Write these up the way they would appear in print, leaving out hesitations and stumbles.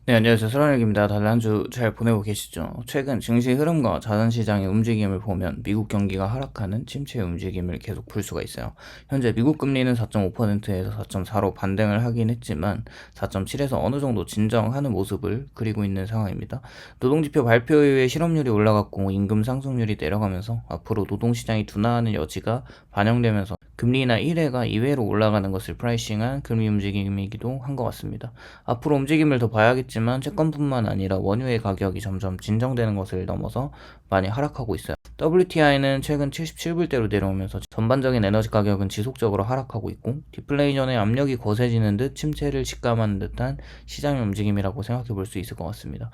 네, 안녕하세요. 설환혁입니다. 다들 한 주 잘 보내고 계시죠? 최근 증시 흐름과 자산시장의 움직임을 보면 미국 경기가 하락하는 침체의 움직임을 계속 볼 수가 있어요. 현재 미국 금리는 4.5%에서 4.4로 반등을 하긴 했지만 4.7에서 어느 정도 진정하는 모습을 그리고 있는 상황입니다. 노동지표 발표 이후에 실업률이 올라갔고 임금 상승률이 내려가면서 앞으로 노동시장이 둔화하는 여지가 반영되면서 금리나 1회가 2회로 올라가는 것을 프라이싱한 금리 움직임이기도 한 것 같습니다. 앞으로 움직임을 더 봐야겠지만 채권뿐만 아니라 원유의 가격이 점점 진정되는 것을 넘어서 많이 하락하고 있어요. WTI는 최근 77불대로 내려오면서 전반적인 에너지 가격은 지속적으로 하락하고 있고 디플레이션의 압력이 거세지는 듯 침체를 직감하는 듯한 시장의 움직임이라고 생각해 볼 수 있을 것 같습니다.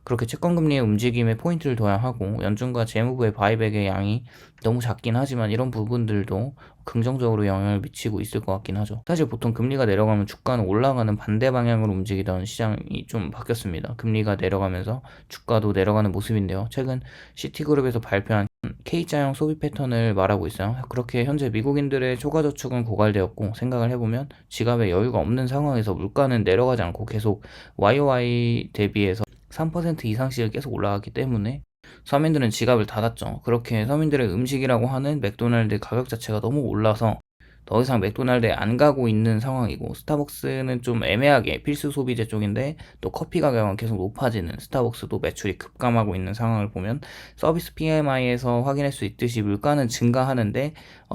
그렇게 채권금리의 움직임에 포인트를 둬야 하고 연준과 재무부의 바이백의 양이 너무 작긴 하지만 이런 부분들도 긍정적으로 영향을 미치고 있을 것 같긴 하죠. 사실 보통 금리가 내려가면 주가는 올라가는 반대 방향으로 움직이던 시장이 좀 바뀌었습니다. 금리가 내려가면서 주가도 내려가는 모습인데요. 최근 시티그룹에서 발표한 K자형 소비 패턴을 말하고 있어요. 그렇게 현재 미국인들의 초과저축은 고갈되었고 생각을 해보면 지갑에 여유가 없는 상황에서 물가는 내려가지 않고 계속 YOY 대비해서 3% 이상씩 계속 올라가기 때문에 서민들은 지갑을 닫았죠. 그렇게 서민들의 음식이라고 하는 맥도날드 가격 자체가 너무 올라서 더 이상 맥도날드에 안 가고 있는 상황이고 스타벅스는 좀 애매하게 필수 소비재 쪽인데 또 커피 가격은 계속 높아지는 스타벅스도 매출이 급감하고 있는 상황을 보면 서비스 PMI에서 확인할 수 있듯이 물가는 증가하는데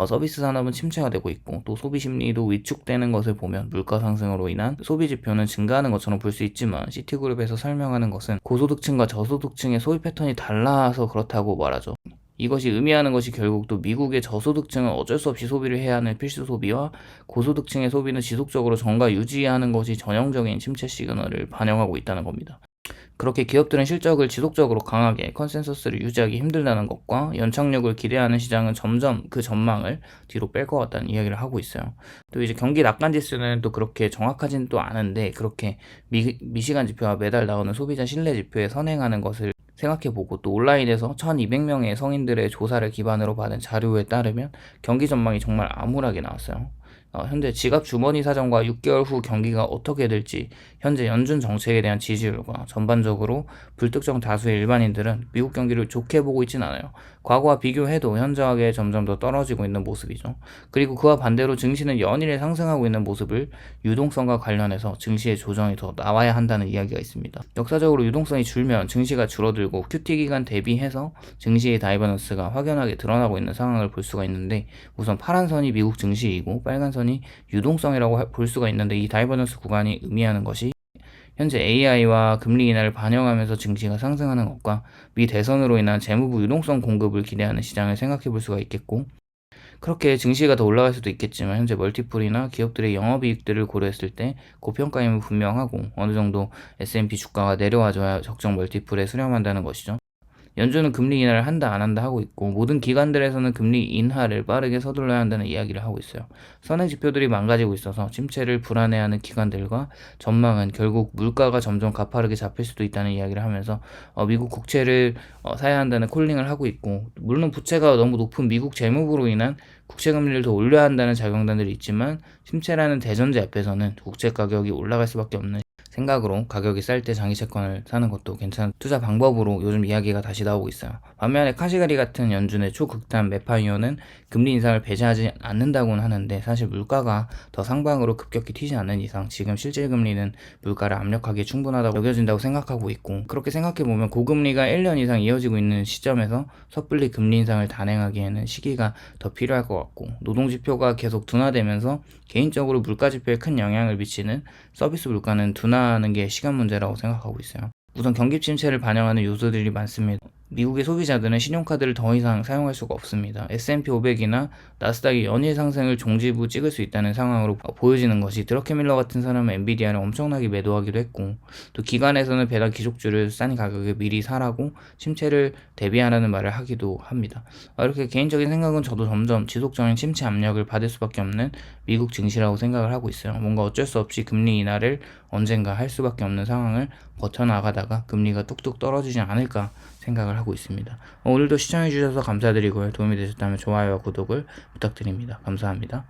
서비스 산업은 침체가 되고 있고 또 소비 심리도 위축되는 것을 보면 물가 상승으로 인한 소비 지표는 증가하는 것처럼 볼 수 있지만 시티그룹에서 설명하는 것은 고소득층과 저소득층의 소비 패턴이 달라서 그렇다고 말하죠. 이것이 의미하는 것이 결국 또 미국의 저소득층은 어쩔 수 없이 소비를 해야 하는 필수 소비와 고소득층의 소비는 지속적으로 정가 유지하는 것이 전형적인 침체 시그널을 반영하고 있다는 겁니다. 그렇게 기업들은 실적을 지속적으로 강하게 컨센서스를 유지하기 힘들다는 것과 연착륙을 기대하는 시장은 점점 그 전망을 뒤로 뺄 것 같다는 이야기를 하고 있어요. 또 이제 경기 낙관 지수는 또 그렇게 정확하지는 또 않은데 그렇게 미시간 지표와 매달 나오는 소비자 신뢰 지표에 선행하는 것을 생각해보고 또 온라인에서 1200명의 성인들의 조사를 기반으로 받은 자료에 따르면 경기 전망이 정말 암울하게 나왔어요. 현재 지갑 주머니 사정과 6개월 후 경기가 어떻게 될지 현재 연준 정책에 대한 지지율과 전반적으로 불특정 다수의 일반인들은 미국 경기를 좋게 보고 있진 않아요. 과거와 비교해도 현저하게 점점 더 떨어지고 있는 모습이죠. 그리고 그와 반대로 증시는 연일에 상승하고 있는 모습을 유동성과 관련해서 증시의 조정이 더 나와야 한다는 이야기가 있습니다. 역사적으로 유동성이 줄면 증시가 줄어들고 QT 기간 대비해서 증시의 다이버넌스가 확연하게 드러나고 있는 상황을 볼 수가 있는데 우선 파란 선이 미국 증시이고 빨간 선이 유동성이라고 볼 수가 있는데 이 다이버넌스 구간이 의미하는 것이 현재 AI와 금리 인하를 반영하면서 증시가 상승하는 것과 미 대선으로 인한 재무부 유동성 공급을 기대하는 시장을 생각해 볼 수가 있겠고 그렇게 증시가 더 올라갈 수도 있겠지만 현재 멀티플이나 기업들의 영업이익들을 고려했을 때 고평가임은 분명하고 어느 정도 S&P 주가가 내려와줘야 적정 멀티플에 수렴한다는 것이죠. 연준은 금리 인하를 한다 안 한다 하고 있고 모든 기관들에서는 금리 인하를 빠르게 서둘러야 한다는 이야기를 하고 있어요. 선행 지표들이 망가지고 있어서 침체를 불안해하는 기관들과 전망은 결국 물가가 점점 가파르게 잡힐 수도 있다는 이야기를 하면서 미국 국채를 사야 한다는 콜링을 하고 있고 물론 부채가 너무 높은 미국 재무부로 인한 국채 금리를 더 올려야 한다는 작용단들이 있지만 침체라는 대전제 앞에서는 국채 가격이 올라갈 수밖에 없는 생각으로 가격이 쌀 때 장기 채권을 사는 것도 괜찮은 투자 방법으로 요즘 이야기가 다시 나오고 있어요. 반면에 카시가리 같은 연준의 초극단 매파이어는 금리 인상을 배제하지 않는다고는 하는데 사실 물가가 더 상방으로 급격히 튀지 않는 이상 지금 실질 금리는 물가를 압력하기에 충분하다고 여겨진다고 생각하고 있고 그렇게 생각해보면 고금리가 1년 이상 이어지고 있는 시점에서 섣불리 금리 인상을 단행하기에는 시기가 더 필요할 것 같고 노동지표가 계속 둔화되면서 개인적으로 물가지표에 큰 영향을 미치는 서비스 물가는 둔화하는 게 시간 문제라고 생각하고 있어요. 우선 경기 침체를 반영하는 요소들이 많습니다. 미국의 소비자들은 신용카드를 더 이상 사용할 수가 없습니다. S&P 500이나 나스닥이 연일 상승을 종지부 찍을 수 있다는 상황으로 보여지는 것이 드러케밀러 같은 사람은 엔비디아를 엄청나게 매도하기도 했고 또 기관에서는 배당 기속주를 싼 가격에 미리 사라고 침체를 대비하라는 말을 하기도 합니다. 이렇게 개인적인 생각은 저도 점점 지속적인 침체 압력을 받을 수밖에 없는 미국 증시라고 생각을 하고 있어요. 뭔가 어쩔 수 없이 금리 인하를 언젠가 할 수밖에 없는 상황을 버텨나가다가 금리가 뚝뚝 떨어지지 않을까 생각을 하고 있습니다. 오늘도 시청해주셔서 감사드리고요. 도움이 되셨다면 좋아요와 구독을 부탁드립니다. 감사합니다.